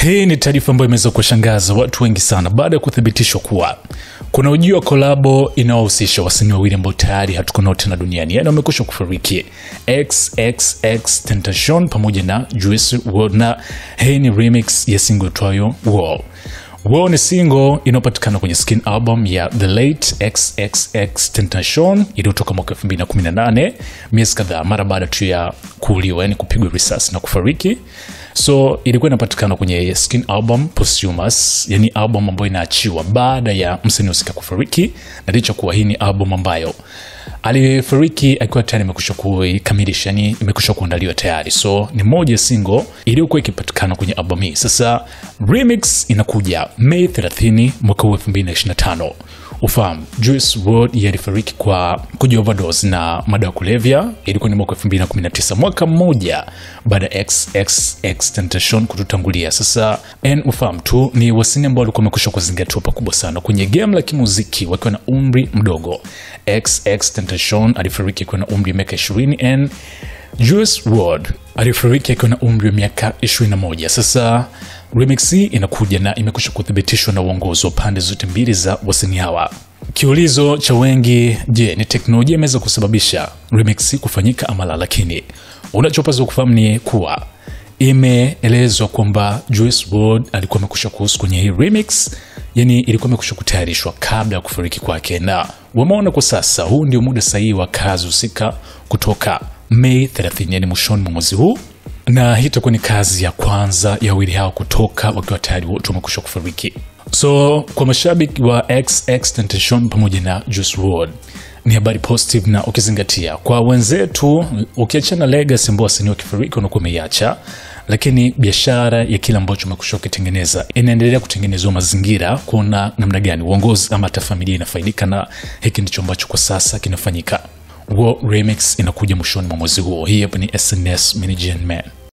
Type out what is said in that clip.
Hii ni taarifa ambayo imeweza kushangaza watu wengi sana baada ya kuthibitishwa kuwa kuna ujio wa kolabo inaohusisha wasanii wawili ambao tayari hatuko nao tena duniani, yaani wamekwisha kufariki, XXXTentacion pamoja na Juice WRLD, na hii ni remix ya single itwayo Wall. Wall ni single inayopatikana kwenye Skin album ya The Late XXXTentacion iliyotoka mwaka 2018, miezi kadhaa mara baada tu ya kuuliwa, yani kupigwa risasi na kufariki. So ilikuwa inapatikana kwenye Skin album posthumous, yani album ambayo inaachiwa baada ya msanii husika kufariki, na licha kuwa hii ni album ambayo alifariki akiwa tayari imekwisha kukamilisha, yani imekwisha kuandaliwa tayari. So ni moja single iliyokuwa ikipatikana kwenye album hii. Sasa remix inakuja Mei 30 mwaka 2025. Ufahamu Juice WRLD alifariki kwa kujioverdose na madawa ya kulevya, ilikuwa ni mwaka 2019, mwaka mmoja baada ya XXXTentacion kututangulia. Sasa ufahamu tu ni wasanii ambao walikuwa wamekwisha kuzingatiwa pakubwa sana kwenye game la kimuziki wakiwa na umri mdogo. XXXTentacion alifariki akiwa na umri wa miaka 20 and Juice WRLD alifariki akiwa na umri wa miaka 21. Sasa remix hii inakuja na imekwisha kuthibitishwa na uongozi wa pande zote mbili za wasanii hawa. Kiulizo cha wengi, je, ni teknolojia imeweza kusababisha remix kufanyika ama la? Lakini unachopaswa kufahamu ni kuwa imeelezwa kwamba Juice WRLD alikuwa amekwisha kuhusu kwenye hii remix, yani ilikuwa imekwisha kutayarishwa kabla ya kufariki kwake, na wameona kwa sasa huu ndio muda sahihi wa kazi husika kutoka Mei 30, yani mwishoni mwa mwezi huu, na hii itakuwa ni kazi ya kwanza ya wawili hao kutoka wakiwa tayari wote wamekwisha kufariki. So kwa mashabiki wa XXXTentacion pamoja na Juice WRLD ni habari positive, na ukizingatia kwa wenzetu, ukiachana legacy ambao wasanii wakifariki wanakuwa wameiacha, lakini biashara ya kila ambacho umekwisha kutengeneza inaendelea kutengenezwa mazingira kuona namna gani uongozi ama hata familia inafaidika, na hiki ndicho ambacho kwa sasa kinafanyika. Wall remix inakuja mwishoni mwa mwezi huo. Hii hapa ni SNS Management Man.